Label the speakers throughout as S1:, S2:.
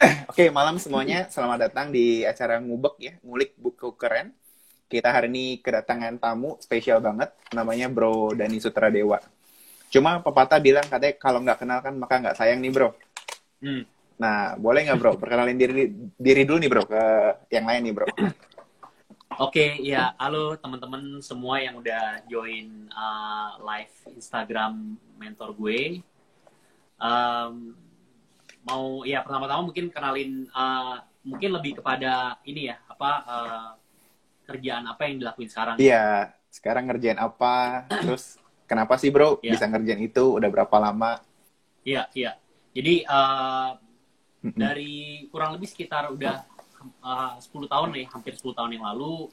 S1: Oke, malam semuanya. Selamat datang di acara Ngubek ya, ngulik buku keren. Kita hari ini kedatangan tamu spesial banget, namanya Bro Dani Sutradewa. Cuma pepatah bilang katanya kalau nggak kenal kan maka nggak sayang nih bro.
S2: Hmm.
S1: Nah, boleh nggak bro, perkenalin diri dulu nih bro ke yang lain nih bro.
S2: Oke, ya, halo teman-teman semua yang udah join live Instagram mentor gue. Um, pertama-tama mungkin kenalin, mungkin lebih kepada ini ya, kerjaan apa yang dilakuin sekarang.
S1: Iya, sekarang ngerjain apa? Terus kenapa sih bro
S2: Ya,
S1: bisa ngerjain itu? Udah berapa lama?
S2: iya. Jadi dari kurang lebih sekitar udah 10 tahun nih, hampir 10 tahun yang lalu,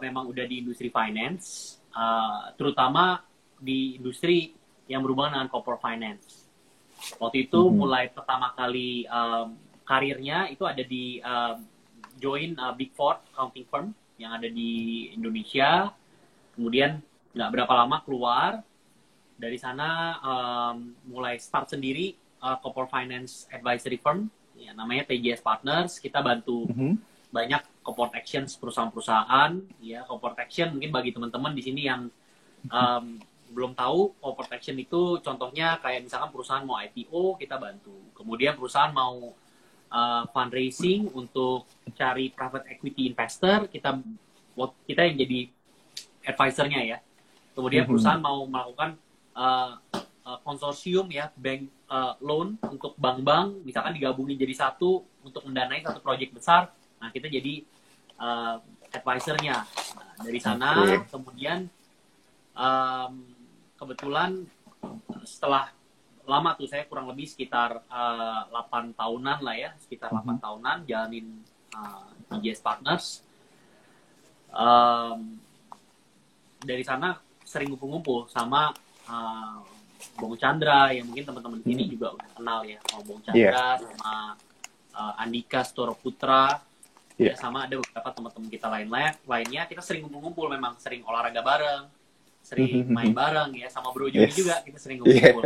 S2: memang udah di industri finance, terutama di industri yang berhubungan dengan corporate finance. Waktu itu mulai pertama kali karirnya itu ada di join Big Four accounting firm yang ada di Indonesia. Kemudian nggak berapa lama keluar dari sana, mulai start sendiri corporate finance advisory firm, ya, namanya TJS Partners. Kita bantu banyak corporate actions perusahaan-perusahaan, ya. Corporate action mungkin bagi teman-teman di sini yang belum tahu, corporate action itu contohnya kayak misalkan perusahaan mau IPO, kita bantu. Kemudian perusahaan mau fundraising untuk cari private equity investor, kita yang jadi advisernya ya. Kemudian perusahaan mau melakukan konsorsium ya, bank loan untuk bank-bank, misalkan digabungin jadi satu untuk mendanai satu proyek besar. Nah, kita jadi advisernya. Nah, dari sana kemudian kebetulan setelah lama tuh, saya kurang lebih sekitar 8 tahunan lah ya, sekitar 8 tahunan jalanin TJS Partners. Dari sana sering ngumpul-ngumpul sama Bung Chandra, yang mungkin teman-teman di sini juga udah kenal ya, sama Bung Chandra, sama Andika Storo Putra, ya, sama ada beberapa teman-teman kita lainnya. Kita sering ngumpul-ngumpul, memang sering olahraga bareng, sering main bareng ya, sama Bro Joni juga kita sering ngumpul.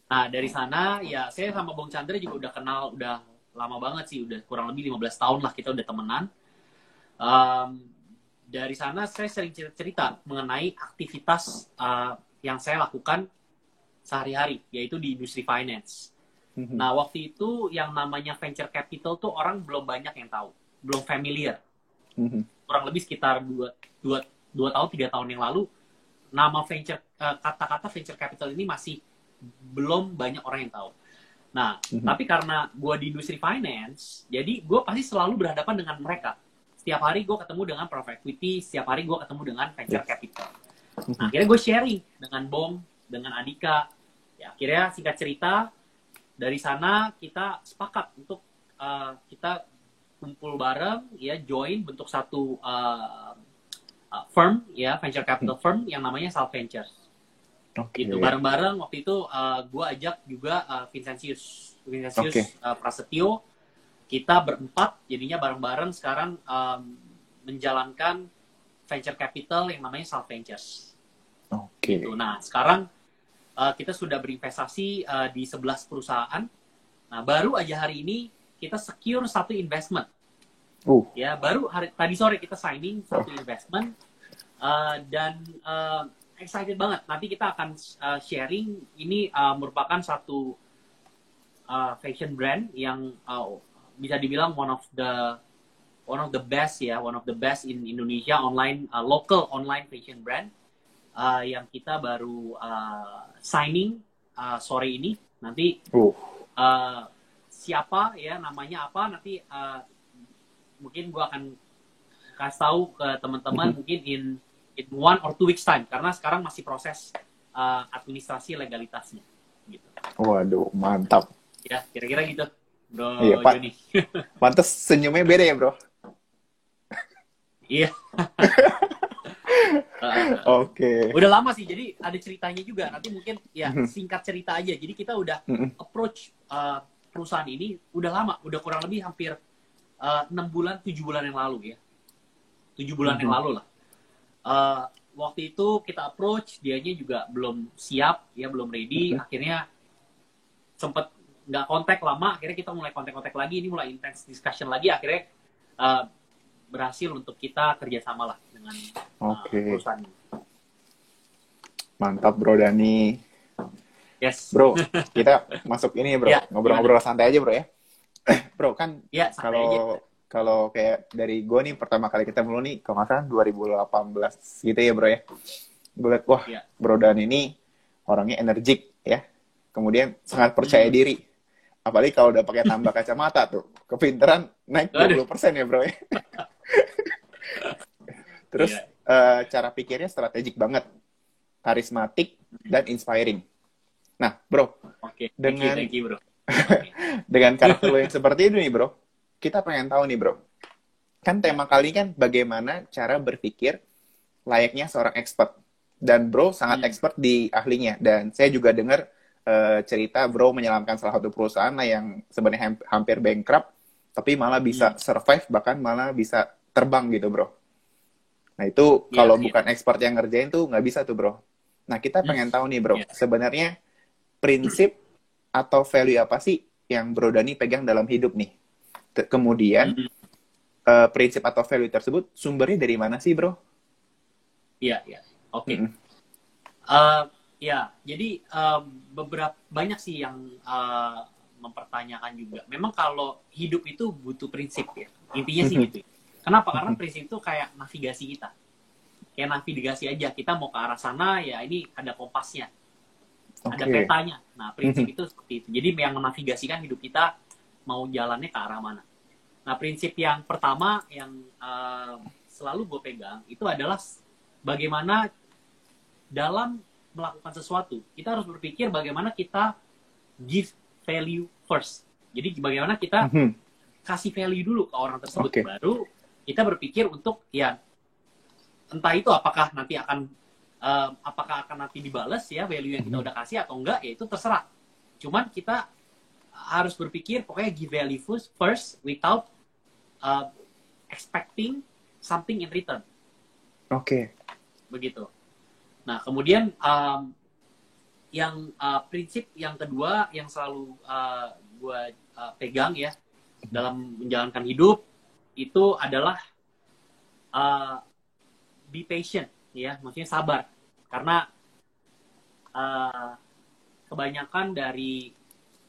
S2: Nah, dari sana ya saya sama Bung Chandra juga udah kenal, udah lama banget sih, udah kurang lebih 15 tahun lah kita udah temenan. Dari sana saya sering cerita mengenai aktivitas yang saya lakukan sehari-hari, yaitu di industri finance. Nah, waktu itu yang namanya venture capital tuh orang belum banyak yang tahu, belum familiar. Kurang lebih sekitar 2 tahun, 3 tahun yang lalu, nama kata-kata venture capital ini masih belum banyak orang yang tahu. Nah, tapi karena gue di industri finance, jadi gue pasti selalu berhadapan dengan mereka. Setiap hari gue ketemu dengan private equity, setiap hari gue ketemu dengan venture capital. Nah, akhirnya gue sharing dengan Bong, dengan Andika. Ya, akhirnya singkat cerita, dari sana kita sepakat untuk kita kumpul bareng, ya, join bentuk satu firm, ya, venture capital firm yang namanya Sal Ventures. Gitu, bareng-bareng waktu itu gue ajak juga Vincentius Prasetyo. Kita berempat jadinya bareng-bareng sekarang menjalankan venture capital yang namanya Sal Ventures. Gitu. Nah, sekarang kita sudah berinvestasi di 11 perusahaan. Nah, baru aja hari ini kita secure satu investment. Ya, baru tadi sore kita signing satu investment, dan excited banget. Nanti kita akan sharing. Ini merupakan satu fashion brand yang bisa dibilang one of the best ya, one of the best in Indonesia, online local online fashion brand, yang kita baru signing sore ini. Nanti siapa ya, namanya apa, nanti mungkin gue akan kasih tahu ke teman-teman mungkin in 1 or 2 weeks time, karena sekarang masih proses administrasi legalitasnya gitu.
S1: Waduh, mantap
S2: ya, kira-kira gitu Bro.
S1: Iya,
S2: Joni.
S1: Pantes senyumnya beda ya bro.
S2: Iya. Udah lama sih, jadi ada ceritanya juga. Nanti mungkin ya singkat cerita aja. Jadi kita udah approach perusahaan ini udah lama, udah kurang lebih hampir 6 bulan, 7 bulan yang lalu ya. 7 bulan yang lalu lah. Waktu itu kita approach, dianya juga belum siap, ya belum ready. Akhirnya sempet nggak kontak lama, akhirnya kita mulai kontak-kontak lagi, ini mulai intense discussion lagi, akhirnya uh, berhasil untuk kita kerjasama lah dengan perusahaan ini.
S1: Mantap Bro Dani.
S2: Yes.
S1: Bro, kita masuk ini Bro, ngobrol-ngobrol santai aja Bro ya. Bro kan kalau kayak dari gue nih pertama kali kita mulai nih, kalau nggak salah 2018 gitu ya Bro ya. Gue liat, wah Bro Dani ini orangnya energik ya. Kemudian sangat percaya diri. Apalagi kalau udah pakai tambah kacamata tuh, kepintaran naik 20% ya Bro ya. Terus cara pikirnya strategik banget, karismatik dan inspiring. Nah Bro, thank you, Bro. Dengan karakter lo yang seperti itu nih Bro, kita pengen tahu nih Bro, kan tema kali kan bagaimana cara berpikir layaknya seorang expert. Dan Bro sangat expert di ahlinya. Dan saya juga dengar cerita Bro menyelamkan salah satu perusahaan yang sebenarnya hampir bankrupt, tapi malah bisa survive, bahkan malah bisa terbang gitu Bro. Nah itu kalau bukan expert yang ngerjain tuh nggak bisa tuh Bro. Nah kita pengen tahu nih Bro, sebenarnya prinsip atau value apa sih yang Bro Dani pegang dalam hidup nih? Kemudian prinsip atau value tersebut sumbernya dari mana sih Bro?
S2: Iya. Oke. Jadi banyak sih yang mempertanyakan juga. Memang kalau hidup itu butuh prinsip ya. Intinya sih gitu. Kenapa? Karena prinsip itu kayak navigasi kita. Kayak navigasi aja. Kita mau ke arah sana, ya ini ada kompasnya. Ada petanya. Nah, prinsip itu seperti itu. Jadi yang menavigasikan hidup kita mau jalannya ke arah mana. Nah, prinsip yang pertama yang selalu gue pegang itu adalah bagaimana dalam melakukan sesuatu, kita harus berpikir bagaimana kita give value first. Jadi bagaimana kita kasih value dulu ke orang tersebut, baru kita berpikir untuk ya entah itu apakah nanti akan nanti dibales ya value yang kita udah kasih atau enggak, ya itu terserah. Cuman kita harus berpikir pokoknya give value first without expecting something in return. Begitu. Nah, kemudian prinsip yang kedua yang selalu gue pegang ya dalam menjalankan hidup itu adalah be patient ya, maksudnya sabar. Karena kebanyakan dari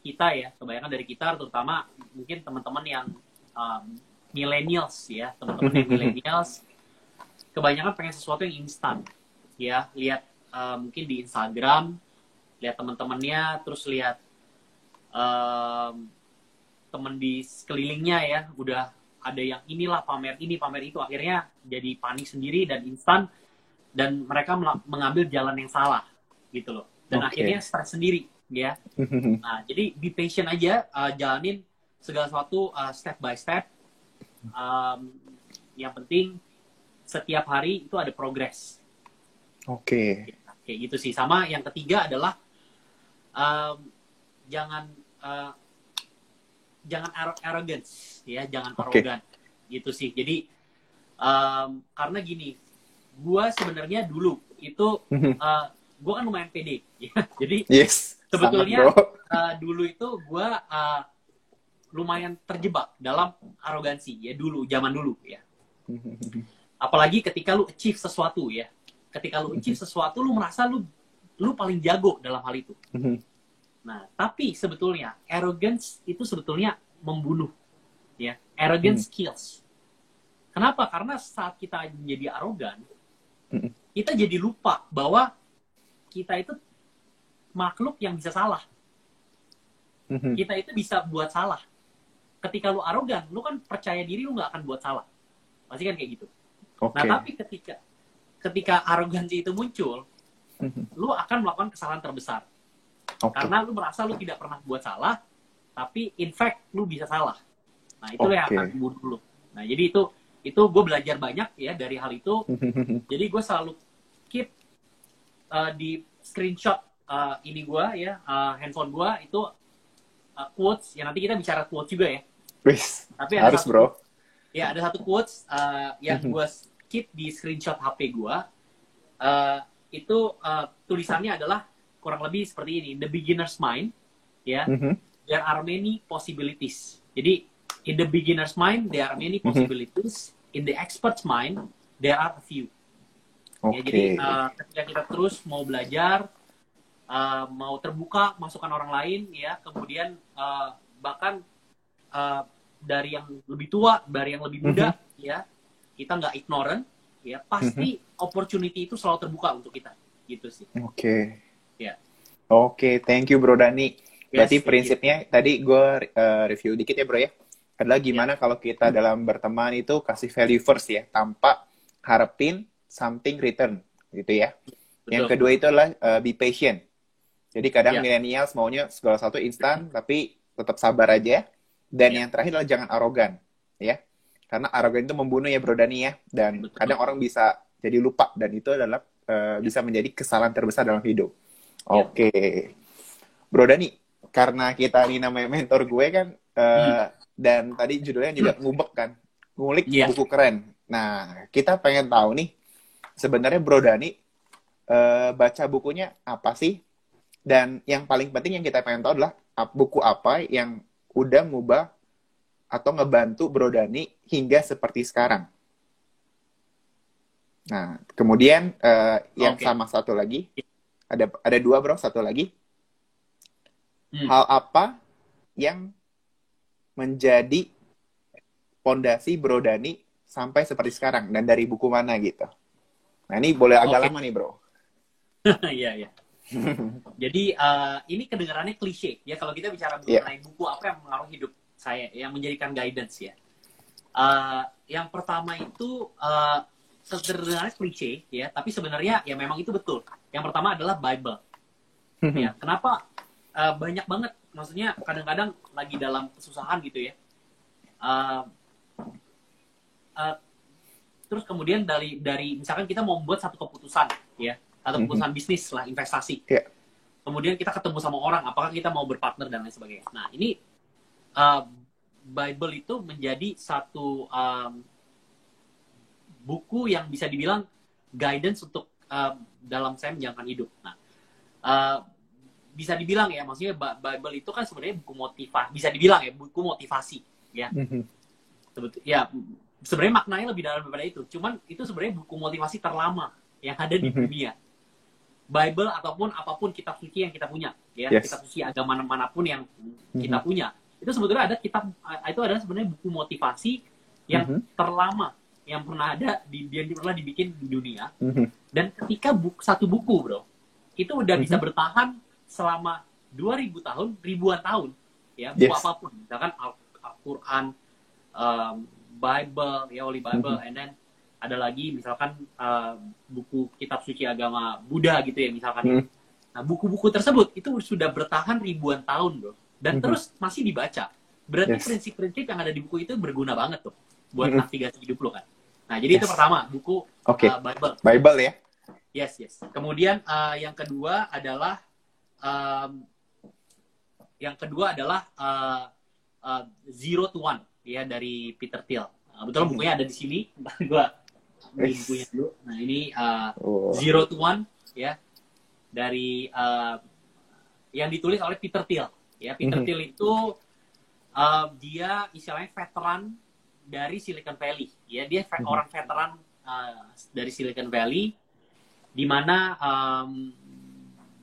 S2: kita terutama mungkin teman-teman yang millennials ya, teman-teman yang millennials kebanyakan pengen sesuatu yang instan. Ya, lihat mungkin di Instagram, lihat teman-temannya, terus lihat teman di sekelilingnya ya, udah ada yang inilah pamer ini, pamer itu, akhirnya jadi panik sendiri dan instan, dan mereka mengambil jalan yang salah gitu loh, dan akhirnya stres sendiri ya. Nah, jadi be patient aja, jalanin segala sesuatu step by step. Yang penting setiap hari itu ada progress. Kayak gitu sih. Sama yang ketiga adalah jangan arrogance ya, jangan arogan gitu sih. Jadi karena gini, gue sebenarnya dulu itu gue kan lumayan pede ya. Jadi sebetulnya dulu itu gue lumayan terjebak dalam arogansi ya zaman dulu ya. Apalagi ketika lu achieve sesuatu ya. Ketika lu achieve sesuatu, lu merasa lu paling jago dalam hal itu. Nah, tapi sebetulnya arrogance itu sebetulnya membunuh ya. Arrogance kills. Kenapa? Karena saat kita menjadi arogan, kita jadi lupa bahwa kita itu makhluk yang bisa salah. Kita itu bisa buat salah. Ketika lu arogan, lu kan percaya diri lu nggak akan buat salah. Pasti kan kayak gitu. Nah, tapi ketika arogansi itu muncul, lu akan melakukan kesalahan terbesar. Karena lu merasa lu tidak pernah buat salah, tapi in fact lu bisa salah. Nah, itu yang akan membunuh lu. Nah, jadi itu gue belajar banyak ya dari hal itu. Jadi gue selalu keep di screenshot ini gue ya, handphone gue itu quotes. Ya nanti kita bicara quotes juga ya. Tapi harus bro. Ya ada satu quotes yang gue keep di screenshot HP gue. Itu tulisannya adalah kurang lebih seperti ini: The beginner's mind, ya, there are many possibilities. Jadi in the beginner's mind there are many possibilities, in the expert's mind there are a few. Ya, jadi ketika kita terus mau belajar, mau terbuka masukan orang lain, ya, kemudian bahkan dari yang lebih tua, dari yang lebih muda, ya, kita nggak ignorant, ya, pasti opportunity itu selalu terbuka untuk kita, gitu sih.
S1: Oke.
S2: Ya.
S1: Oke, thank you Bro Dani. Berarti
S2: Yes,
S1: prinsipnya tadi gue review dikit ya Bro ya. Adalah gimana kalau kita dalam berteman itu kasih value first ya, tanpa harapin something return, gitu ya.
S2: Betul.
S1: Yang kedua itu adalah be patient. Jadi kadang millennials maunya segala sesuatu instan, tapi tetap sabar aja. Dan yang terakhir adalah jangan arogan, ya. Karena arogan itu membunuh ya Bro Dani ya. Dan kadang orang bisa jadi lupa, dan itu adalah bisa menjadi kesalahan terbesar dalam hidup. Oke. Bro Dani, karena kita ini namanya mentor gue kan, dan tadi judulnya juga ngubek kan, ngulik buku keren. Nah, kita pengen tahu nih, sebenarnya Bro Dani baca bukunya apa sih? Dan yang paling penting yang kita pengen tahu adalah buku apa yang udah ngubah atau ngebantu Bro Dani hingga seperti sekarang. Nah, kemudian yang sama satu lagi, ada dua Bro, satu lagi. Hal apa yang menjadi fondasi Bro Dani sampai seperti sekarang, dan dari buku mana gitu. Nah, ini boleh agak lama nih, Bro.
S2: Iya, iya. Jadi, ini kedengarannya klise, ya, kalau kita bicara mengenai buku apa yang mengaruhi hidup saya, yang menjadikan guidance, ya. Yang pertama itu, kedengarannya klise, ya, tapi sebenarnya, ya memang itu betul. Yang pertama adalah Bible. Ya, kenapa banyak banget, maksudnya kadang-kadang lagi dalam kesusahan gitu ya. Terus kemudian dari misalkan kita mau membuat satu keputusan, ya, atau keputusan bisnis lah, investasi. Kemudian kita ketemu sama orang, apakah kita mau berpartner dan lain sebagainya. Nah, ini Bible itu menjadi satu buku yang bisa dibilang guidance untuk dalam saya menjalankan hidup. Nah, bisa dibilang ya, maksudnya Bible itu kan sebenarnya buku motivasi, bisa dibilang ya buku motivasi, ya. Ya, sebenarnya maknanya lebih dalam daripada itu. Cuman itu sebenarnya buku motivasi terlama yang ada di dunia. Bible ataupun apapun kitab suci yang kita punya, ya, kitab suci agama manapun yang kita punya, itu sebetulnya ada kitab, itu adalah sebenarnya buku motivasi yang terlama yang pernah ada yang pernah dibikin di dunia. Dan ketika satu buku, Bro, itu udah bisa bertahan selama 2000 tahun, ribuan tahun, ya, buku apapun, misalkan Al-Quran, Bible, ya, Holy Bible, and then ada lagi misalkan buku kitab suci agama Buddha gitu ya misalkan. Nah, buku-buku tersebut itu sudah bertahan ribuan tahun, Bro, dan terus masih dibaca. Berarti prinsip-prinsip yang ada di buku itu berguna banget tuh buat navigasi hidup lo kan. Nah, jadi itu pertama, buku Bible.
S1: Bible ya.
S2: Yes. Kemudian yang kedua adalah Zero to One, ya, dari Peter Thiel. Betul, bukunya ada di sini. Gua ambil bukunya dulu. Nah, ini Zero to One, ya, dari yang ditulis oleh Peter Thiel. Ya, Peter Thiel itu dia istilahnya veteran dari Silicon Valley. Ya, dia orang veteran dari Silicon Valley, di mana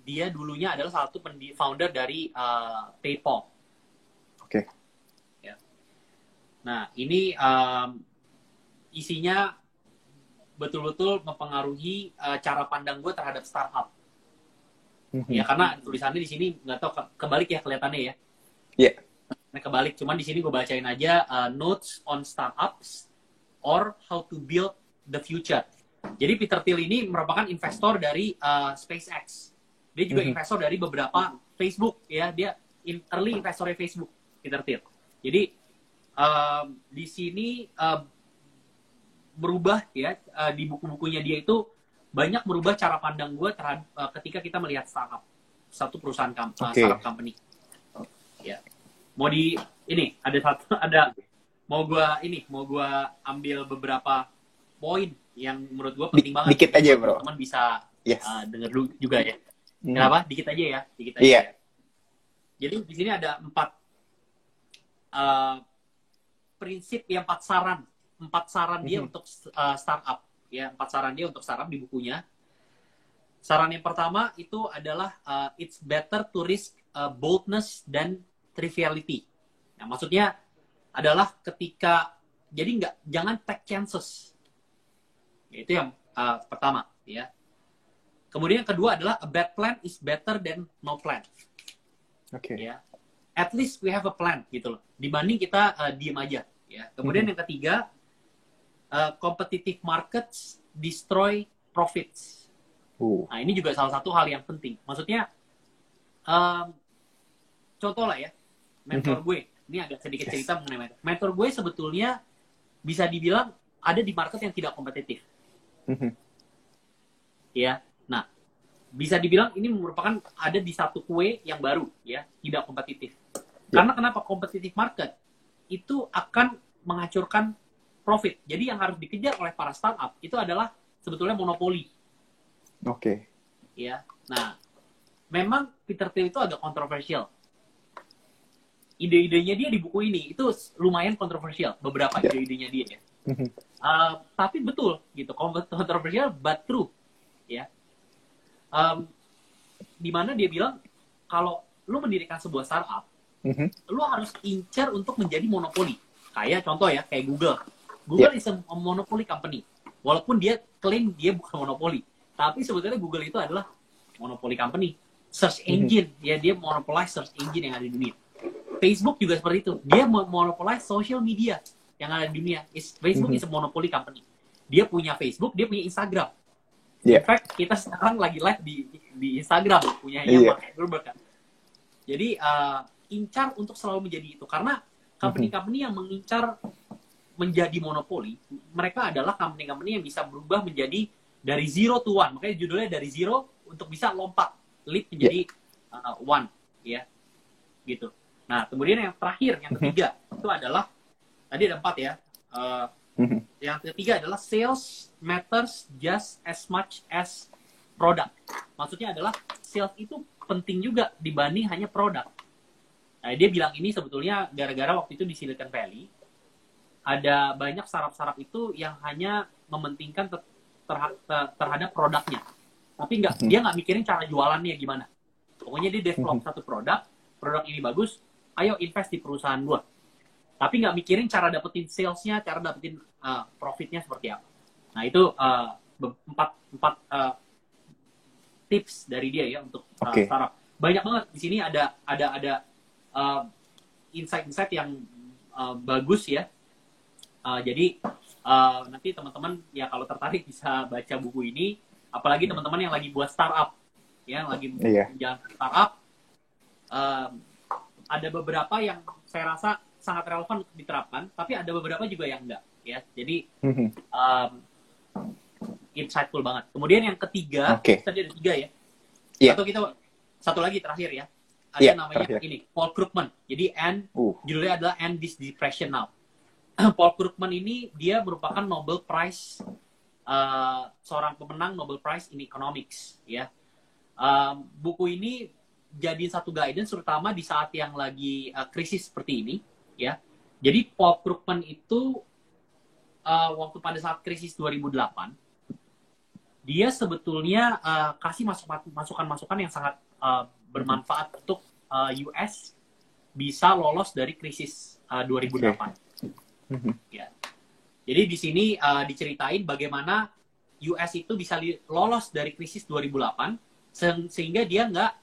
S2: dia dulunya adalah salah satu founder dari PayPal. Ya. Nah, ini isinya betul-betul mempengaruhi cara pandang gue terhadap startup. Ya, karena tulisannya di sini nggak tahu kebalik ya kelihatannya ya.
S1: Iya.
S2: Nah, kebalik. Cuman di sini gue bacain aja notes on startups or how to build the future. Jadi Peter Thiel ini merupakan investor dari SpaceX. Dia juga investor dari beberapa Facebook, ya. Dia early investor dari Facebook, Peter Thiel. Jadi di sini berubah ya, di buku-bukunya dia itu banyak merubah cara pandang gue terhadap ketika kita melihat startup, satu perusahaan startup company. Ya. Mau gue ambil beberapa poin yang menurut gue penting banget.
S1: Dikit aja, Bro.
S2: Teman bisa denger dulu juga ya. Kenapa? Dikit aja ya. Jadi di sini ada 4 prinsip, ya 4 saran dia untuk startup, ya 4 saran dia untuk startup di bukunya. Saran yang pertama itu adalah it's better to risk boldness than triviality. Nah, maksudnya adalah ketika jadi jangan take chances. Itu yang pertama, ya. Kemudian yang kedua adalah a bad plan is better than no plan.
S1: Oke.
S2: Ya. At least we have a plan gitu loh. Dibanding kita diem aja, ya. Kemudian yang ketiga, competitive markets destroy profits. Nah, ini juga salah satu hal yang penting. Maksudnya, contoh lah ya, mentor gue. Ini agak sedikit cerita mengenai mentor. Mentor gue sebetulnya bisa dibilang ada di market yang tidak kompetitif. Ya, nah, bisa dibilang ini merupakan ada di satu kue yang baru, ya, tidak kompetitif. Karena kenapa? Competitive market itu akan menghancurkan profit. Jadi yang harus dikejar oleh para startup itu adalah sebetulnya monopoli.
S1: Oke.
S2: Ya, nah, memang Peter Thiel itu agak kontroversial. Ide-idenya dia di buku ini itu lumayan kontroversial, beberapa ide-idenya dia. Ya. Tapi betul, gitu, kontroversial but true, ya. Dimana dia bilang kalau lu mendirikan sebuah startup, lu harus incar untuk menjadi monopoli. Kayak contoh ya, kayak Google. Google is a monopoly company, walaupun dia klaim dia bukan monopoli. Tapi sebetulnya Google itu adalah monopoli company. Search engine, ya dia monopolize search engine yang ada di dunia. Facebook juga seperti itu. Dia monopolize social media yang ada di dunia. Facebook is a monopoly company. Dia punya Facebook, dia punya Instagram. In fact, kita sekarang lagi live di Instagram, punya Mark Zuckerberg kan. Jadi, incar untuk selalu menjadi itu. Karena company-company yang mengincar menjadi monopoli, mereka adalah company-company yang bisa berubah menjadi dari zero to one. Makanya judulnya dari zero untuk bisa lompat, leap menjadi one, ya, gitu. Nah, kemudian yang terakhir, yang ketiga, itu adalah, tadi ada 4 ya. Yang ketiga adalah sales matters just as much as product. Maksudnya adalah sales itu penting juga dibanding hanya produk. Nah, dia bilang ini sebetulnya gara-gara waktu itu di Silicon Valley, ada banyak startup-startup itu yang hanya mementingkan terhadap produknya. Tapi dia nggak mikirin cara jualannya gimana. Pokoknya dia develop satu produk ini bagus, ayo invest di perusahaan gua. Tapi nggak mikirin cara dapetin salesnya, cara dapetin profitnya seperti apa. Nah, itu 4 tips dari dia ya untuk startup. Banyak banget di sini ada insight-insight yang bagus ya. Jadi nanti teman-teman ya kalau tertarik bisa baca buku ini. Apalagi teman-teman yang lagi buat startup, ya, yang lagi menjalankan startup. Ada beberapa yang saya rasa sangat relevan untuk diterapkan, tapi ada beberapa juga yang enggak, ya. Jadi insightful banget. Kemudian yang ketiga, tadi ada 3 ya. Atau kita satu lagi terakhir ya. Ada namanya ini Paul Krugman. Jadi judulnya adalah End This Depression Now. Paul Krugman ini dia merupakan Nobel Prize, seorang pemenang Nobel Prize in Economics, ya. Buku ini jadi satu guidance terutama di saat yang lagi krisis seperti ini, ya. Jadi Paul Krugman itu waktu pada saat krisis 2008, dia sebetulnya kasih masukan-masukan yang sangat bermanfaat untuk US bisa lolos dari krisis 2008. Ya. Jadi di sini diceritain bagaimana US itu bisa lolos dari krisis 2008 sehingga dia nggak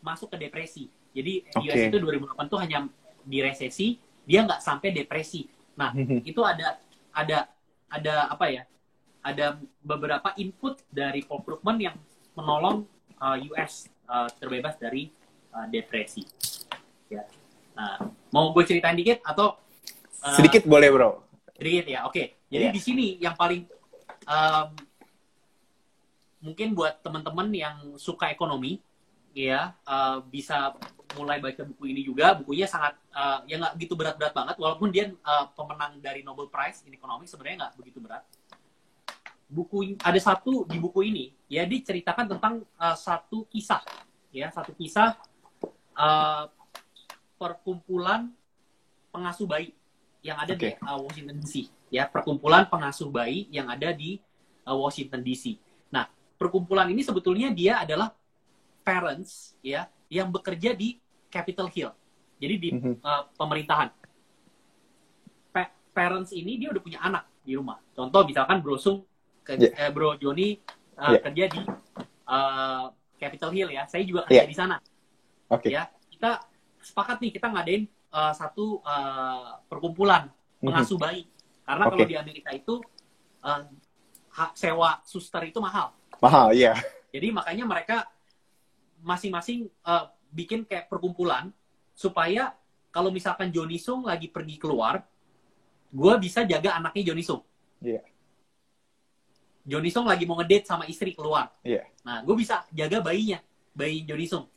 S2: masuk ke depresi. Jadi US itu 2008 tuh hanya di resesi, dia nggak sampai depresi. Nah, itu ada apa ya? Ada beberapa input dari Paul Krugman yang menolong US terbebas dari depresi. Ya. Nah, mau gue ceritain dikit atau
S1: sedikit boleh, Bro?
S2: Sedikit ya, oke. Jadi di sini yang paling mungkin buat teman-teman yang suka ekonomi, ya bisa mulai baca buku ini juga. Bukunya sangat ya nggak begitu berat-berat banget, walaupun dia pemenang dari Nobel Prize in Economics, sebenarnya nggak begitu berat. Ada satu di buku ini, ya diceritakan tentang satu kisah, ya satu kisah uh, perkumpulan pengasuh bayi yang ada di
S1: Oke.
S2: Washington DC. Ya, perkumpulan pengasuh bayi yang ada di Washington DC. Nah, perkumpulan ini sebetulnya dia adalah parents ya yang bekerja di Capitol Hill. Jadi di pemerintahan. Parents ini dia udah punya anak di rumah. Contoh misalkan Bro Sung, Bro Joni kerja di Capitol Hill ya. Saya juga kerja di sana.
S1: Oke.
S2: Ya, kita sepakat nih kita ngadain satu perkumpulan pengasuh bayi. Karena kalau di Amerika itu sewa suster itu mahal.
S1: Mahal, iya.
S2: Jadi makanya mereka masing-masing bikin kayak perkumpulan supaya kalau misalkan Joni Sung lagi pergi keluar, gue bisa jaga anaknya Joni Sung.
S1: Iya.
S2: Joni Sung lagi mau ngedate sama istri keluar.
S1: Iya.
S2: Nah, gue bisa jaga bayinya, bayi Joni Sung.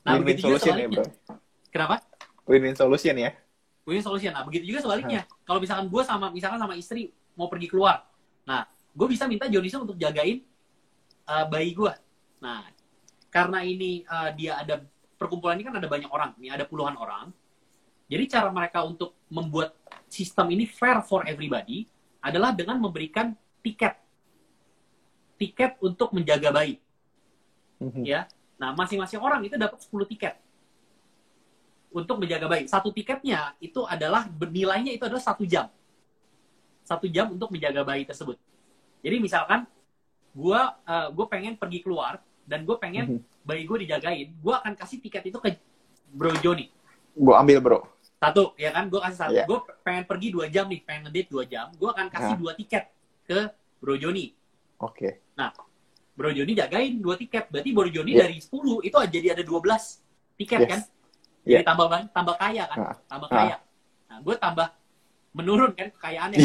S2: Nah,
S1: win-win
S2: begitu juga sebaliknya.
S1: Ya, bro.
S2: Kenapa?
S1: Win-win solution ya.
S2: Win-win solution. Nah, begitu juga sebaliknya. Kalau misalkan gue misalkan sama istri mau pergi keluar, nah, gue bisa minta Joni Sung untuk jagain bayi gue. Nah, karena ini dia ada perkumpulan ini kan ada banyak orang, nih ada puluhan orang. Jadi cara mereka untuk membuat sistem ini fair for everybody adalah dengan memberikan tiket untuk menjaga bayi. Ya. Nah, masing-masing orang itu dapat 10 tiket untuk menjaga bayi. Satu tiketnya itu adalah nilainya itu adalah 1 jam. 1 jam untuk menjaga bayi tersebut. Jadi misalkan gue pengen pergi keluar dan gue pengen bayi gue dijagain, gue akan kasih tiket itu ke Bro Joni.
S1: Gue ambil, bro.
S2: 1, ya kan? Gue kasih 1. Yeah. Gue pengen pergi 2 jam nih, pengen ngedate 2 jam. Gue akan kasih 2 tiket ke Bro Joni.
S1: Oke.
S2: Nah, Bro Joni jagain 2 tiket. Berarti Bro Joni dari 10 itu jadi ada 12 tiket kan? Jadi tambah kaya kan? Tambah kaya. Nah, gue tambah menurun kan kekayaannya.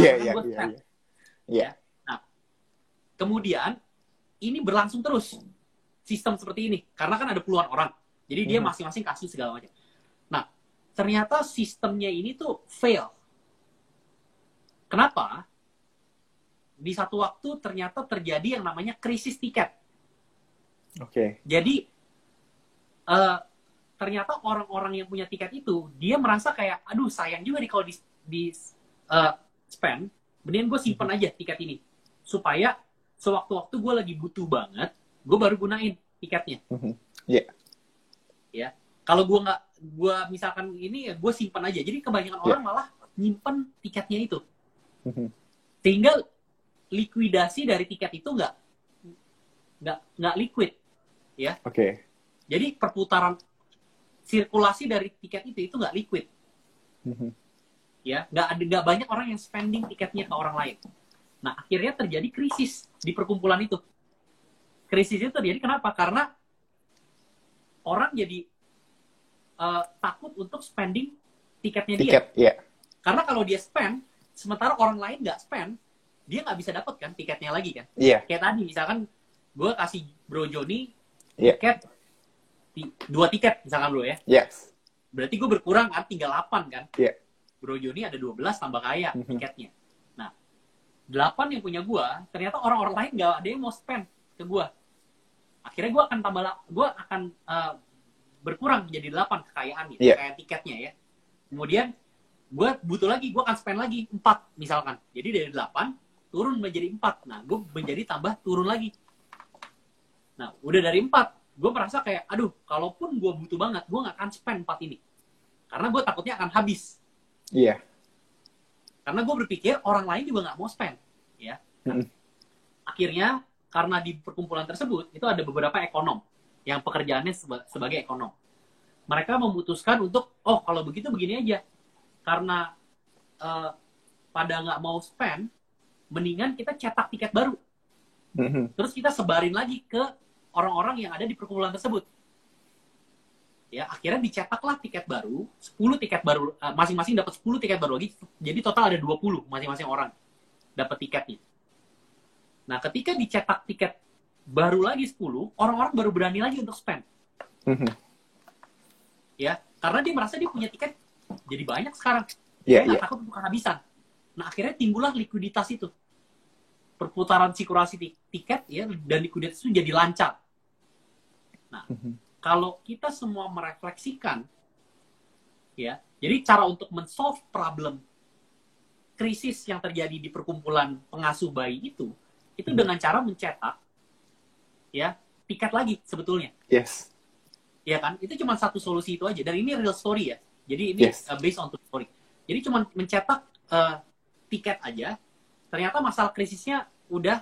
S2: Iya. Nah, kemudian ini berlangsung terus sistem seperti ini karena kan ada puluhan orang. Jadi dia masing-masing kasih segala macam. Nah, ternyata sistemnya ini tuh fail. Kenapa? Di satu waktu ternyata terjadi yang namanya krisis tiket.
S1: Oke.
S2: Jadi ternyata orang-orang yang punya tiket itu dia merasa kayak, aduh sayang juga nih kalau di spend, mendingan gue simpen aja tiket ini supaya sewaktu-waktu gue lagi butuh banget, gue baru gunain tiketnya.
S1: Iya.
S2: Ya. Kalau gue misalkan ini, gue simpan aja. Jadi kebanyakan orang malah nyimpen tiketnya itu. Sehingga likuidasi dari tiket itu nggak liquid. Ya.
S1: Oke.
S2: Jadi perputaran sirkulasi dari tiket itu nggak liquid. Ya, nggak banyak orang yang spending tiketnya ke orang lain. Nah, akhirnya terjadi krisis di perkumpulan itu. Krisis itu terjadi kenapa? Karena orang jadi takut untuk spending tiketnya dia.
S1: Iya.
S2: Karena kalau dia spend, sementara orang lain nggak spend, dia nggak bisa dapat kan tiketnya lagi kan.
S1: Iya.
S2: Kayak tadi, misalkan gue kasih Bro Joni tiket, 2 tiket misalkan bro ya.
S1: Yes.
S2: Berarti gue berkurang kan, tinggal 8 kan.
S1: Iya.
S2: Bro Joni ada 12 tambah kaya tiketnya. Nah, 8 yang punya gue, ternyata orang-orang lain nggak ada yang mau spend ke gue. Akhirnya gue akan berkurang menjadi 8 kekayaan gitu, kekayaan tiketnya ya. Kemudian gue butuh lagi, gue akan spend lagi 4 misalkan. Jadi dari 8 turun menjadi 4. Nah, gue menjadi tambah turun lagi. Nah, udah dari 4, gue merasa kayak, aduh, kalaupun gue butuh banget, gue gak akan spend 4 ini. Karena gue takutnya akan habis.
S1: Iya.
S2: Karena gue berpikir orang lain juga gak mau spend. Ya. Nah, akhirnya, karena di perkumpulan tersebut, itu ada beberapa ekonom yang pekerjaannya sebagai ekonom. Mereka memutuskan untuk, oh kalau begitu begini aja. Karena pada nggak mau spend, mendingan kita cetak tiket baru. Terus kita sebarin lagi ke orang-orang yang ada di perkumpulan tersebut. Ya, akhirnya dicetaklah tiket baru, 10 tiket baru, masing-masing dapat 10 tiket baru lagi. Jadi total ada 20 masing-masing orang dapat tiketnya. Nah, ketika dicetak tiket baru lagi 10, orang-orang baru berani lagi untuk spend. Ya, karena dia merasa dia punya tiket jadi banyak sekarang. Dia nggak takut untuk kehabisan. Nah, akhirnya timbullah likuiditas itu. Perputaran sirkulasi tiket ya, dan likuiditas itu jadi lancar. Nah, kalau kita semua merefleksikan, ya, jadi cara untuk men-solve problem krisis yang terjadi di perkumpulan pengasuh bayi itu dengan cara mencetak, ya, tiket lagi sebetulnya.
S1: Yes.
S2: Ya kan? Itu cuma satu solusi itu aja. Dan ini real story ya. Jadi ini based on true story. Jadi cuma mencetak tiket aja, ternyata masalah krisisnya udah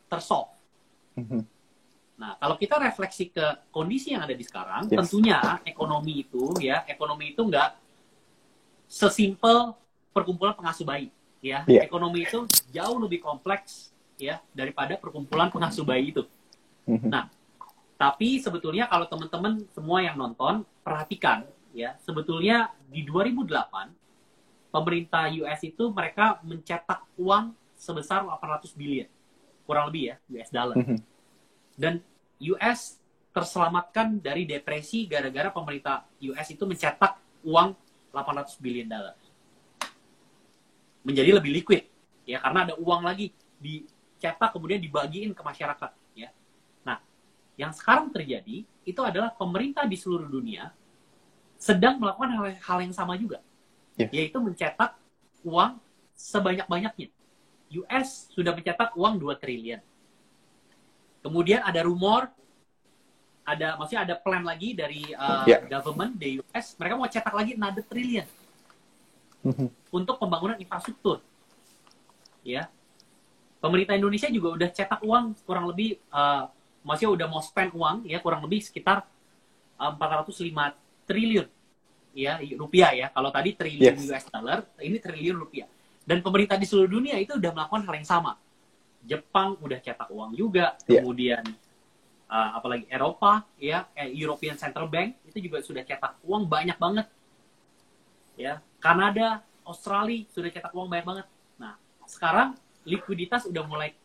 S2: tersolve. Nah, kalau kita refleksi ke kondisi yang ada di sekarang, tentunya ekonomi itu nggak sesimpel perkumpulan pengasuh bayi. Ya, ekonomi itu jauh lebih kompleks ya daripada perkumpulan pengasuh bayi itu. Nah, tapi sebetulnya kalau teman-teman semua yang nonton perhatikan ya, sebetulnya di 2008 pemerintah US itu mereka mencetak uang sebesar 800 billion, kurang lebih ya, US dollar. Dan US terselamatkan dari depresi gara-gara pemerintah US itu mencetak uang 800 billion dollar. Menjadi lebih liquid ya, karena ada uang lagi dicetak kemudian dibagiin ke masyarakat ya. Nah, yang sekarang terjadi itu adalah pemerintah di seluruh dunia sedang melakukan hal yang sama juga, yaitu mencetak uang sebanyak-banyaknya. US sudah mencetak uang 2 triliun. Kemudian ada rumor, maksudnya ada plan lagi dari government di US, mereka mau cetak lagi another triliun untuk pembangunan infrastruktur. Ya, pemerintah Indonesia juga udah cetak uang kurang lebih, maksudnya udah mau spend uang ya kurang lebih sekitar 405 triliun ya rupiah ya. Kalau tadi triliun US dollar, ini triliun rupiah. Dan pemerintah di seluruh dunia itu udah melakukan hal yang sama. Jepang udah cetak uang juga, kemudian apalagi Eropa ya, European Central Bank itu juga sudah cetak uang banyak banget. Ya, Kanada, Australia sudah cetak uang banyak banget. Nah, sekarang likuiditas udah mulai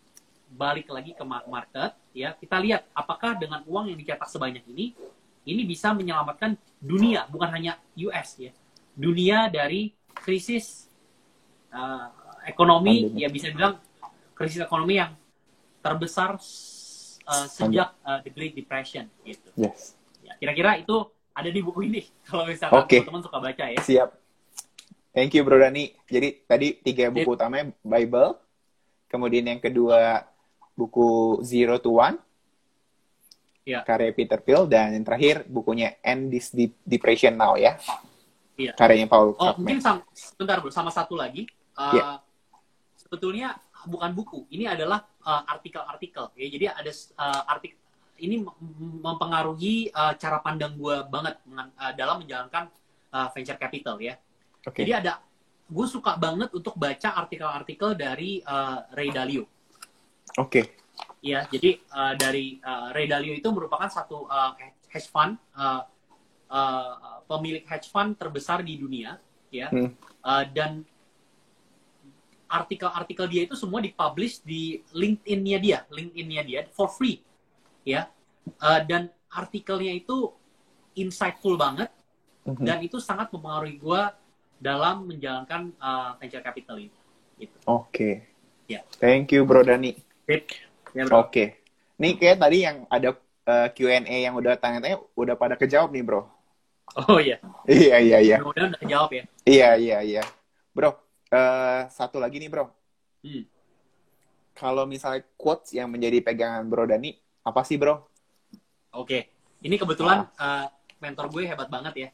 S2: balik lagi ke market ya. Kita lihat apakah dengan uang yang dicetak sebanyak ini bisa menyelamatkan dunia, bukan hanya US ya. Dunia dari krisis ekonomi, ya bisa bilang krisis ekonomi yang terbesar sejak The Great Depression gitu. Ya, kira-kira itu ada di buku ini kalau misalkan teman-teman suka baca ya.
S1: Siap. Thank you Bro Dani. Jadi tadi 3 buku utamanya Bible, kemudian yang kedua buku Zero to One, karya Peter Thiel, dan yang terakhir bukunya End This Depression Now ya. Karyanya Paul Krugman.
S2: Mungkin sebentar bro, sama satu lagi. Sebetulnya bukan buku, ini adalah artikel-artikel. Ya, jadi ada artikel ini mempengaruhi cara pandang gue banget dalam menjalankan venture capital ya. Jadi gue suka banget untuk baca artikel-artikel dari Ray Dalio. Ya, jadi dari Ray Dalio itu merupakan satu hedge fund, pemilik hedge fund terbesar di dunia, ya. Dan artikel-artikel dia itu semua dipublish di LinkedIn-nya dia for free, ya. Dan artikelnya itu insightful banget, dan itu sangat mempengaruhi gue dalam menjalankan venture capital ini. Gitu.
S1: Ya. Thank you Bro Dani.
S2: Ya, bro.
S1: Nih kayak tadi yang ada Q&A yang udah tanya-tanya udah pada kejawab nih Bro.
S2: Oh iya.
S1: Iya.
S2: Mudah-mudahan udah kejawab ya.
S1: Iya. Bro, satu lagi nih Bro. Kalau misalnya quotes yang menjadi pegangan Bro Dani, apa sih Bro?
S2: Ini kebetulan mentor gue hebat banget ya.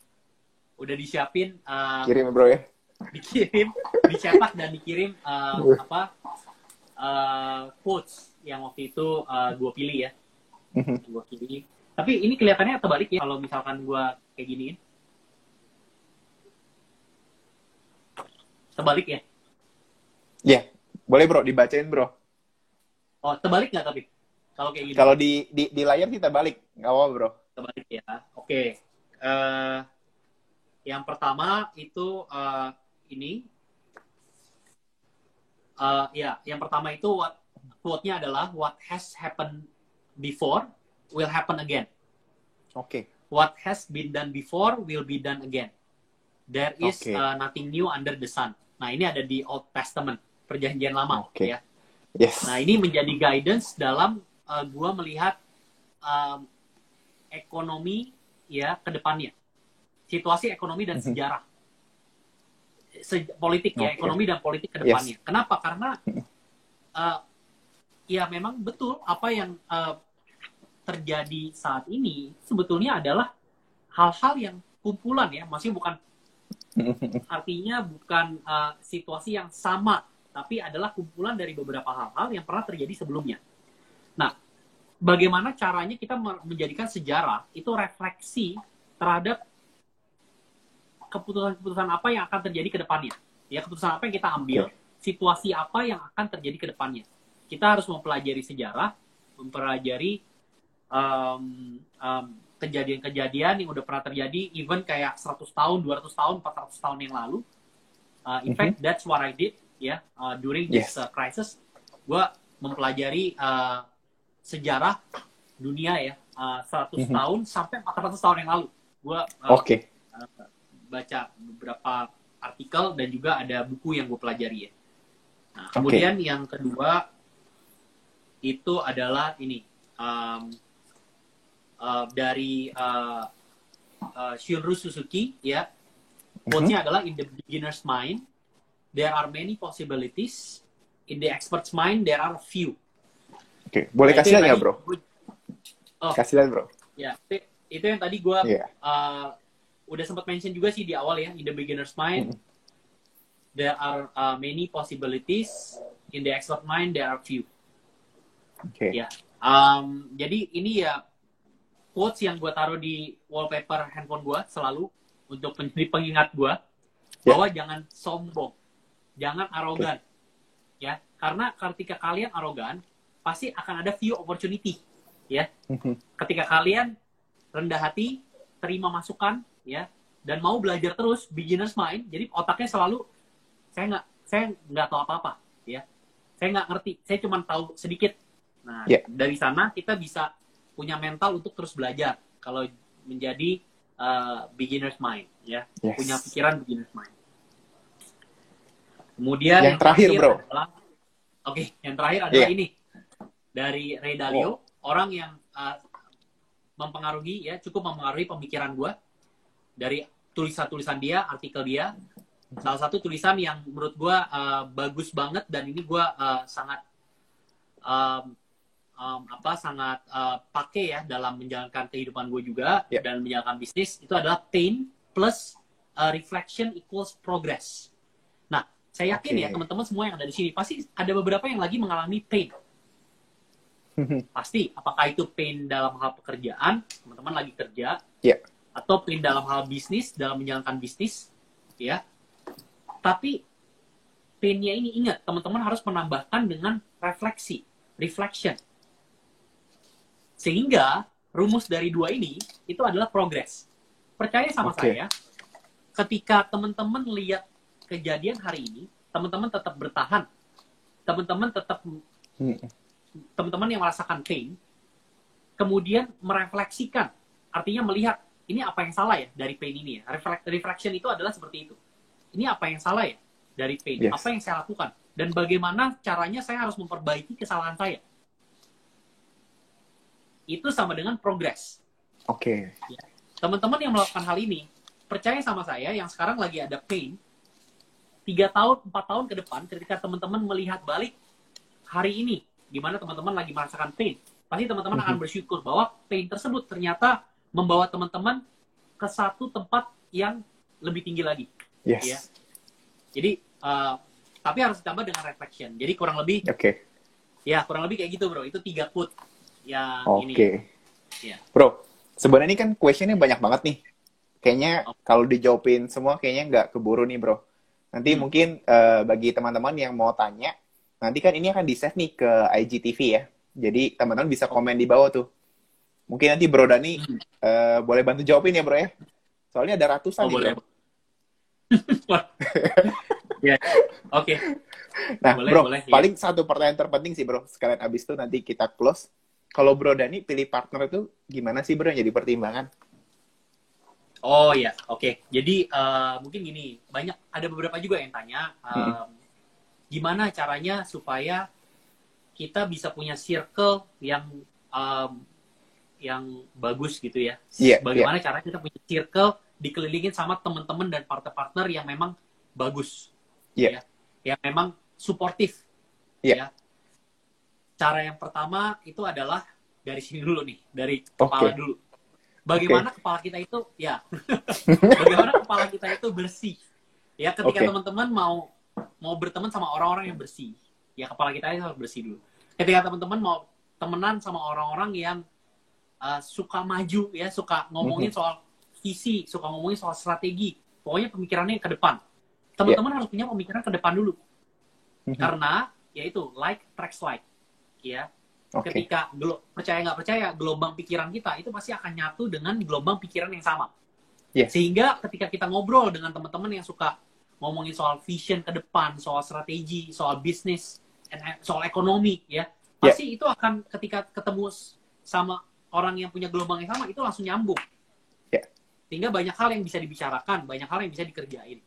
S2: Udah disiapin.
S1: Kirim Bro ya.
S2: Dikirim, dicetak dan dikirim quotes yang waktu itu gue pilih ya. Gue pilih. Tapi ini kelihatannya terbalik ya kalau misalkan gue kayak giniin. Terbalik ya?
S1: Iya, boleh Bro, dibacain Bro.
S2: Oh, terbalik nggak tapi? Kalau kayak gini?
S1: Kalau di layar sih terbalik, nggak apa Bro.
S2: Terbalik ya. Yang pertama itu ini. Yang pertama itu quote-nya adalah what has happened before will happen again. What has been done before will be done again. There is nothing new under the sun. Nah, ini ada di Old Testament, Perjanjian Lama ya.
S1: Yes.
S2: Nah, ini menjadi guidance dalam gua melihat ekonomi ya ke depannya. Situasi ekonomi dan sejarah. Politik ya, ekonomi dan politik ke depannya. Kenapa? Karena ya memang betul apa yang terjadi saat ini sebetulnya adalah hal-hal yang kumpulan ya, maksudnya bukan artinya bukan situasi yang sama, tapi adalah kumpulan dari beberapa hal-hal yang pernah terjadi sebelumnya. Nah, bagaimana caranya kita menjadikan sejarah itu refleksi terhadap keputusan-keputusan apa yang akan terjadi ke depannya. Ya, keputusan apa yang kita ambil, situasi apa yang akan terjadi ke depannya. Kita harus mempelajari sejarah, mempelajari kejadian-kejadian yang udah pernah terjadi, even kayak 100 tahun, 200 tahun, 400 tahun yang lalu. In fact, that's what I did, ya, during this crisis. Gue mempelajari sejarah dunia ya, 100 tahun sampai 400 tahun yang lalu. Gue baca beberapa artikel dan juga ada buku yang gue pelajari ya. Nah, kemudian yang kedua itu adalah ini dari Shunryu Suzuki ya. Quote-nya adalah in the beginner's mind there are many possibilities, in the expert's mind there are few.
S1: Boleh kasih lihat ya bro? Kasih lihat bro.
S2: Ya, itu yang tadi gue udah sempat mention juga sih di awal ya, in the beginner's mind there are many possibilities, in the expert mind there are few. Ya, jadi ini ya quotes yang gue taruh di wallpaper handphone gue selalu untuk menjadi pengingat gue bahwa jangan sombong, jangan arogan, ya, karena ketika kalian arogan pasti akan ada few opportunity, ya. Ketika kalian rendah hati, terima masukan, ya, dan mau belajar terus, beginner's mind, jadi otaknya selalu saya nggak tahu apa-apa, ya, saya nggak ngerti, saya cuma tahu sedikit. Nah, dari sana kita bisa punya mental untuk terus belajar kalau menjadi beginner's mind, ya, punya pikiran beginner's mind. Kemudian yang terakhir bro, yang terakhir adalah ini dari Ray Dalio, orang yang mempengaruhi, ya, cukup mempengaruhi pemikiran gue. Dari tulisan-tulisan dia, artikel dia, salah satu tulisan yang menurut gue bagus banget dan ini gue sangat sangat pakai ya dalam menjalankan kehidupan gue juga dan menjalankan bisnis, itu adalah pain plus reflection equals progress. Nah, saya yakin ya teman-teman semua yang ada di sini pasti ada beberapa yang lagi mengalami pain. Pasti, apakah itu pain dalam hal pekerjaan, teman-teman lagi kerja, atau pain dalam hal bisnis, dalam menjalankan bisnis, ya. Tapi pain-nya ini ingat, teman-teman harus menambahkan dengan refleksi, reflection. Sehingga rumus dari dua ini itu adalah progress. Percaya sama saya, ketika teman-teman lihat kejadian hari ini, teman-teman tetap bertahan, teman-teman tetap teman-teman yang merasakan pain, kemudian merefleksikan, artinya melihat ini apa yang salah ya dari pain ini ya. Reflection itu adalah seperti itu. Ini apa yang salah ya dari pain? Apa yang saya lakukan? Dan bagaimana caranya saya harus memperbaiki kesalahan saya? Itu sama dengan progress. Ya. Teman-teman yang melakukan hal ini, percaya sama saya yang sekarang lagi ada pain, 3 tahun, 4 tahun ke depan, ketika teman-teman melihat balik hari ini, di mana teman-teman lagi merasakan pain, pasti teman-teman akan bersyukur bahwa pain tersebut ternyata membawa teman-teman ke satu tempat yang lebih tinggi lagi. Ya. Jadi, tapi harus ditambah dengan reflection. Jadi kurang lebih, ya kurang lebih kayak gitu bro. Itu 3 quote yang ini. Ya.
S1: Bro, sebenarnya ini kan questionnya banyak banget nih. Kayaknya kalau dijawabin semua kayaknya nggak keburu nih bro. Nanti mungkin bagi teman-teman yang mau tanya, nanti kan ini akan di-save nih ke IGTV ya. Jadi teman-teman bisa komen di bawah tuh. Mungkin nanti Bro Dani boleh bantu jawabin ya bro ya. Soalnya ada ratusan nih
S2: boleh.
S1: Bro. Nah boleh, bro, paling satu pertanyaan terpenting sih bro. Sekalian abis itu nanti kita close. Kalau Bro Dani pilih partner itu gimana sih bro yang jadi pertimbangan?
S2: Oh ya, Jadi mungkin gini, ada beberapa juga yang tanya gimana caranya supaya kita bisa punya circle yang yang bagus gitu ya.
S1: Iya,
S2: Bagaimana caranya kita punya circle dikelilingin sama teman-teman dan partner-partner yang memang bagus,
S1: Iya.
S2: ya, yang memang suportif,
S1: Iya.
S2: ya. Cara yang pertama itu adalah dari sini dulu nih, dari kepala dulu. Bagaimana kepala kita itu, ya, bagaimana kepala kita itu bersih, ya. Ketika teman-teman mau berteman sama orang-orang yang bersih, ya kepala kita itu harus bersih dulu. Ketika teman-teman mau temenan sama orang-orang yang suka maju, ya, suka ngomongin soal visi, suka ngomongin soal strategi, pokoknya pemikirannya ke depan. Teman-teman harus punya pemikiran ke depan dulu, karena yaitu like attracts like, ya. Ketika percaya nggak percaya, gelombang pikiran kita itu pasti akan nyatu dengan gelombang pikiran yang sama. Sehingga ketika kita ngobrol dengan teman-teman yang suka ngomongin soal vision ke depan, soal strategi, soal bisnis, soal ekonomi, ya, pasti itu akan ketika ketemu sama orang yang punya gelombang yang sama, itu langsung nyambung. Sehingga banyak hal yang bisa dibicarakan, banyak hal yang bisa dikerjain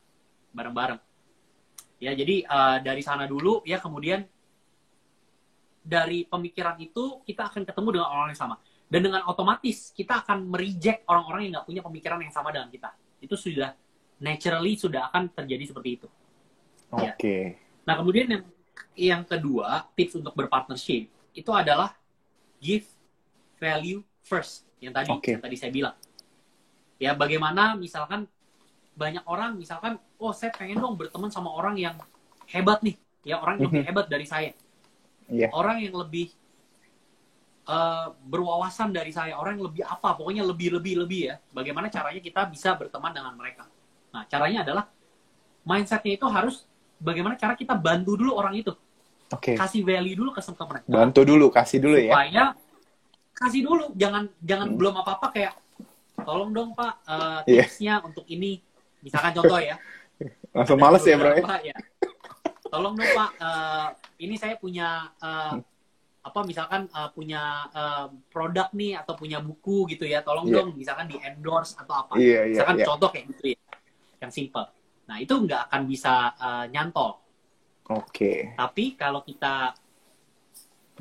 S2: bareng-bareng. Ya, jadi dari sana dulu, ya, kemudian dari pemikiran itu kita akan ketemu dengan orang yang sama. Dan dengan otomatis kita akan mereject orang-orang yang nggak punya pemikiran yang sama dengan kita. Itu sudah naturally sudah akan terjadi seperti itu. Ya. Nah, kemudian yang kedua, tips untuk berpartnership itu adalah give value first. Yang tadi saya bilang. Ya, bagaimana misalkan banyak orang misalkan, oh, saya pengen dong berteman sama orang yang hebat nih, ya, orang yang lebih hebat dari saya, orang yang lebih berwawasan dari saya, orang yang lebih apa, pokoknya lebih ya. Bagaimana caranya kita bisa berteman dengan mereka? Nah, caranya adalah mindsetnya itu harus bagaimana cara kita bantu dulu orang itu, kasih value dulu ke mereka.
S1: Bantu dulu, kasih dulu ya.
S2: Supaya kasih dulu, jangan belum apa-apa kayak, tolong dong Pak, tipsnya untuk ini, misalkan contoh ya.
S1: Langsung males ya bro
S2: ya. Tolong dong Pak, ini saya punya misalkan punya produk nih atau punya buku gitu ya, tolong dong misalkan di endorse atau apa. Misalkan contoh kayak gitu ya, yang simple. Nah, itu nggak akan bisa nyantol. Tapi kalau kita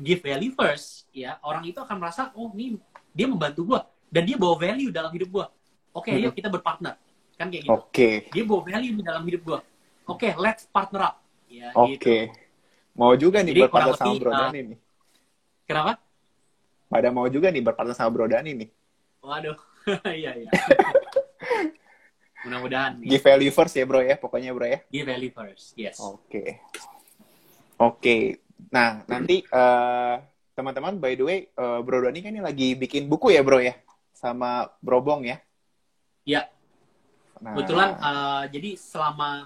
S2: give value first, ya, orang itu akan merasa, oh, ini dia membantu gua dan dia bawa value dalam hidup gua. Yuk kita berpartner. Kan kayak gitu. Dia bawa value di dalam hidup gua. Let's partner up. Ya, gitu.
S1: Mau juga nih berpartner sama Bro Dani nih.
S2: Kenapa?
S1: Pada mau juga nih berpartner sama Bro Dani nih.
S2: Waduh. Iya. Mudah-mudahan.
S1: Give value first ya bro ya, pokoknya bro ya.
S2: Give value first, yes.
S1: Oke. Nah, nanti teman-teman, by the way, Bro Dani kan ini lagi bikin buku ya bro ya? Sama Bro Bong ya?
S2: Iya. Nah, kebetulan, jadi selama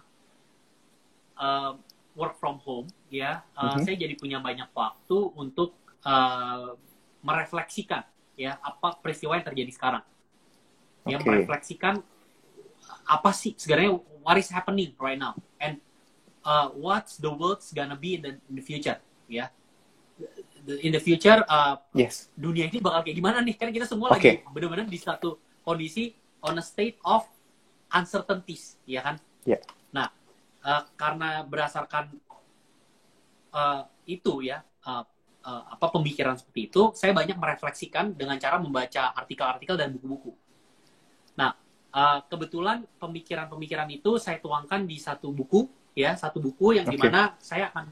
S2: work from home, ya, saya jadi punya banyak waktu untuk merefleksikan, ya, apa peristiwa yang terjadi sekarang. Ya, merefleksikan apa sih sebenarnya, what is happening right now, and what's the world's gonna be in the future, ya. In the future, dunia ini bakal kayak gimana nih? Kan kita semua lagi benar-benar di satu kondisi on a state of uncertainties, ya kan? Nah, karena berdasarkan itu ya, pemikiran seperti itu, saya banyak merefleksikan dengan cara membaca artikel-artikel dan buku-buku. Nah, kebetulan pemikiran-pemikiran itu saya tuangkan di satu buku, ya, satu buku yang dimana saya akan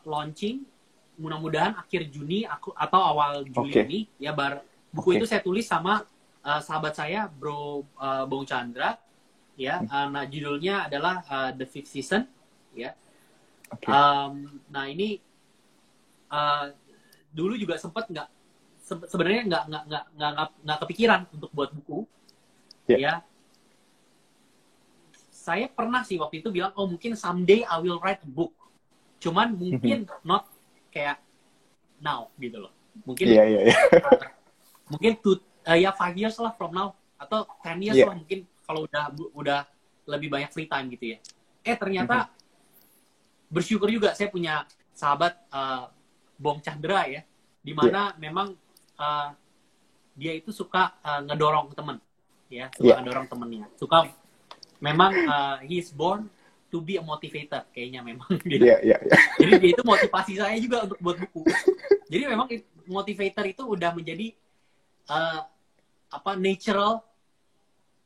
S2: launching mudah-mudahan akhir Juni atau awal Juli ini, ya, buku itu saya tulis sama sahabat saya Bro Bong Chandra, ya. Nah, judulnya adalah The Fifth Season, ya. Nah, ini dulu juga sempat sebenarnya nggak kepikiran untuk buat buku, ya. Saya pernah sih waktu itu bilang, oh, mungkin someday I will write a book, cuman mungkin not kayak now gitu loh, mungkin mungkin 5 years lah from now, atau 10 years lah mungkin, kalau udah lebih banyak free time gitu ya. Ternyata bersyukur juga saya punya sahabat Bong Chandra, ya, dimana memang dia itu suka ngedorong temen, ya, suka ngedorong temennya, suka memang he is born to be a motivator kayaknya memang gitu. Jadi dia itu motivasi saya juga untuk buat buku. Jadi memang motivator itu udah menjadi uh, natural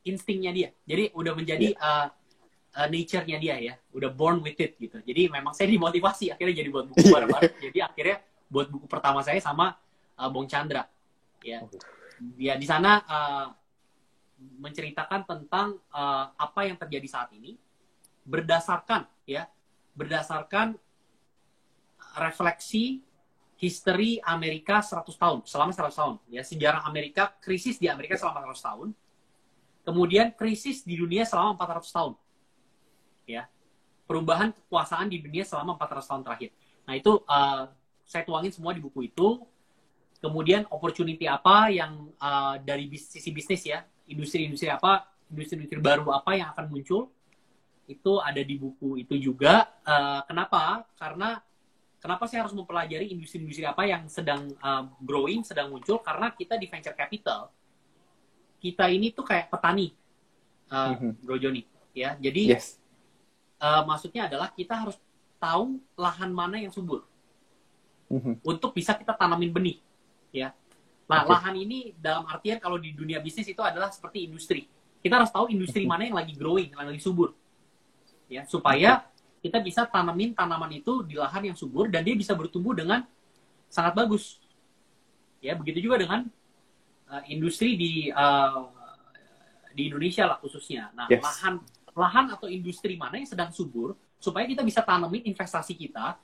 S2: instingnya dia. Jadi udah menjadi nature-nya dia ya, udah born with it gitu. Jadi memang saya dimotivasi akhirnya jadi buat buku bareng-bareng. Jadi akhirnya buat buku pertama saya sama Bong Chandra. Ya, di sana menceritakan tentang apa yang terjadi saat ini berdasarkan refleksi history Amerika 100 tahun, selama 100 tahun. Ya, sejarah Amerika, krisis di Amerika selama 100 tahun. Kemudian krisis di dunia selama 400 tahun. Ya. Perubahan kekuasaan di dunia selama 400 tahun terakhir. Nah, itu saya tuangin semua di buku itu. Kemudian opportunity apa yang dari sisi bisnis ya, industri-industri apa, industri-industri baru apa yang akan muncul, itu ada di buku itu juga. Kenapa? Karena kenapa saya harus mempelajari industri-industri apa yang sedang growing, sedang muncul? Karena kita di venture capital, kita ini tuh kayak petani, Bro Joni. Ya, jadi maksudnya adalah kita harus tahu lahan mana yang subur untuk bisa kita tanamin benih. Ya, nah lahan ini dalam artian kalau di dunia bisnis itu adalah seperti industri. Kita harus tahu industri mana yang lagi growing, yang lagi subur. Ya, supaya kita bisa tanamin tanaman itu di lahan yang subur dan dia bisa bertumbuh dengan sangat bagus. Ya, begitu juga dengan industri di Indonesia lah khususnya. Nah, lahan atau industri mana yang sedang subur supaya kita bisa tanamin investasi kita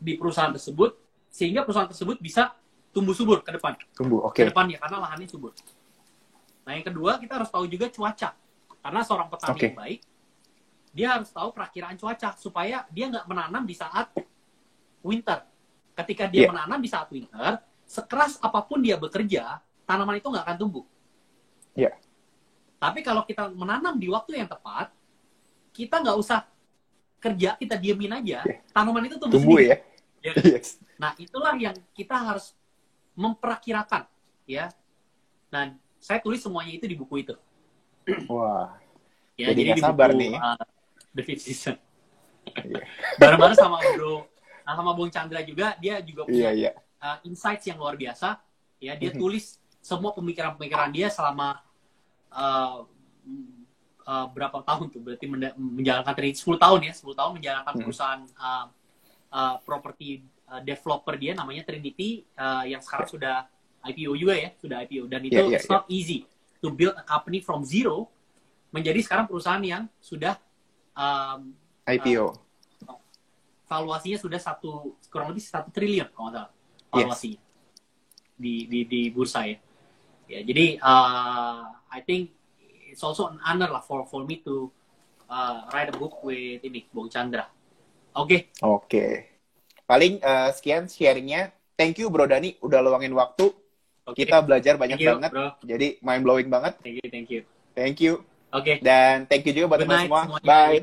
S2: di perusahaan tersebut sehingga perusahaan tersebut bisa tumbuh subur ke depan. Ke depannya karena lahannya subur. Nah, yang kedua kita harus tahu juga cuaca. Karena seorang petani yang baik dia harus tahu perakiraan cuaca supaya dia nggak menanam di saat winter. Ketika dia menanam di saat winter, sekeras apapun dia bekerja, tanaman itu nggak akan tumbuh. Tapi kalau kita menanam di waktu yang tepat, kita nggak usah kerja, kita diemin aja, tanaman itu tumbuh sendiri. Nah, itulah yang kita harus memperkirakan, ya. Nah, saya tulis semuanya itu di buku itu.
S1: Wah.
S2: Ya, jadi di
S1: sabar
S2: buku,
S1: nih.
S2: The Fifth Season. Bareng-bareng sama Bung Chandra juga, dia juga punya insights yang luar biasa. Ya, dia tulis semua pemikiran-pemikiran dia selama berapa tahun tuh? Berarti menjalankan 10 tahun ya, 10 tahun menjalankan perusahaan property developer dia namanya Trinity yang sekarang sudah IPO juga ya, sudah IPO dan itu it's not easy to build a company from zero menjadi sekarang perusahaan yang sudah
S1: IPO.
S2: Valuasinya sudah kurang lebih 1 triliun kalau nggak salah valuasinya di bursa ya. Ya, jadi I think it's also an honor lah for me to write a book with Bong Chandra. Oke.
S1: Paling sekian sharingnya. Thank you Bro Dani udah luangin waktu. Kita belajar banyak banget. Bro. Jadi mind blowing banget.
S2: Thank you.
S1: Thank you.
S2: Oke.
S1: Dan thank you juga buat teman semua. Bye.